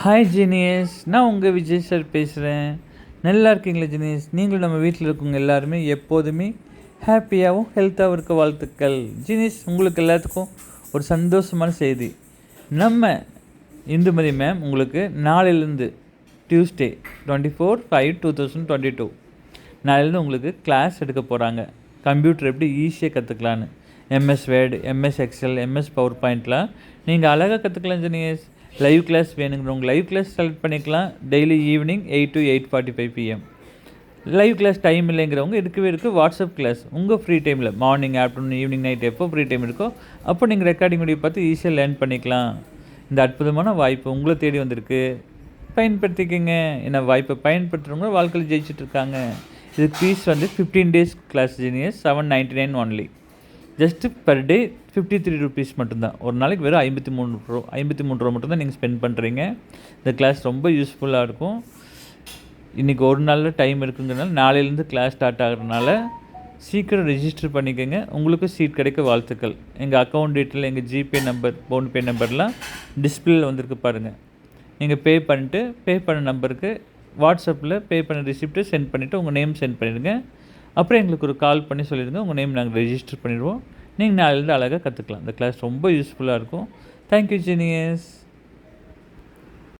Hi genius, நான் உங்கள் Vijay sir பேசுகிறேன். நல்லா இருக்கீங்களா ஜீனியஸ்? நீங்களும் நம்ம வீட்டில் இருக்கவங்க எல்லாருமே எப்போதுமே ஹாப்பியாகவும் ஹெல்த்தாகவும் இருக்க வாழ்த்துக்கள். ஜீனியஸ், உங்களுக்கு எல்லாத்துக்கும் ஒரு சந்தோஷமான செய்தி. நம்ம இந்துமதி மேம் உங்களுக்கு நாளையிலேருந்து டியூஸ்டே 24/5/2022 நாளையிலேருந்து உங்களுக்கு கிளாஸ் எடுக்க போகிறாங்க. கம்ப்யூட்டர் எப்படி ஈஸியாக கற்றுக்கலான்னு, MS Word, MS Excel, MS power பாயிண்ட்லாம் நீங்கள் அழகாக கற்றுக்கலாம் ஜீனியஸ். லைவ் கிளாஸ் வேணுங்கிறவங்க லைவ் கிளாஸ் செலக்ட் பண்ணிக்கலாம். Daily evening 8 to 8:45 PM. Live class time இல்லைங்கிறவங்க இருக்குது வாட்ஸ்அப் கிளாஸ். உங்கள் ஃப்ரீ டைமில் மார்னிங், ஆஃப்டர்நூன், ஈவினிங், நைட் எப்போ ஃப்ரீ டைம் இருக்கோ அப்போ நீங்கள் ரெக்கார்டிங் வீடியோ பார்த்து ஈஸியாக லேர்ன் பண்ணிக்கலாம். இந்த அற்புதமான வாய்ப்பு உங்களை தேடி வந்திருக்கு, பயன்படுத்திக்கங்க. என்ன வாய்ப்பை பயன்படுத்துகிறவங்க வாழ்க்கையில் ஜெயிச்சிட்ருக்காங்க. இது fees 15 days class genius, 799 only. Just per day 53 rupees மட்டும்தான். ஒரு நாளைக்கு வெறும் 53 ரூபா மட்டும்தான் நீங்கள் ஸ்பெண்ட் பண்ணுறீங்க. இந்த கிளாஸ் ரொம்ப யூஸ்ஃபுல்லாக இருக்கும். இன்றைக்கி ஒரு நாளில் டைம் இருக்குங்கிறனால நாளையிலேருந்து கிளாஸ் ஸ்டார்ட் ஆகிறதுனால சீக்கிரம் ரெஜிஸ்டர் பண்ணிக்கோங்க. உங்களுக்கு சீட் கிடைக்க வாழ்த்துக்கள். எங்கள் அக்கௌண்ட் டீட்டெயில், எங்கள் ஜிபே நம்பர், ஃபோன்பே நம்பர்லாம் டிஸ்பிளேயில் வந்திருக்கு பாருங்கள். நீங்கள் பே பண்ண நம்பருக்கு வாட்ஸ்அப்பில் பே பண்ண ரிசிப்ட்டு சென்ட் பண்ணிவிட்டு உங்கள் நேம் சென்ட் பண்ணிவிடுங்க. அப்புறம் எங்களுக்கு ஒரு கால் பண்ணி சொல்லிடுங்க, உங்கள் நேம் நாங்கள் ரெஜிஸ்டர் பண்ணிடுவோம். நீங்கள் நாளையிலேருந்து அழகாக கற்றுக்கலாம். இந்த கிளாஸ் ரொம்ப யூஸ்ஃபுல்லாக இருக்கும். Thank you genius.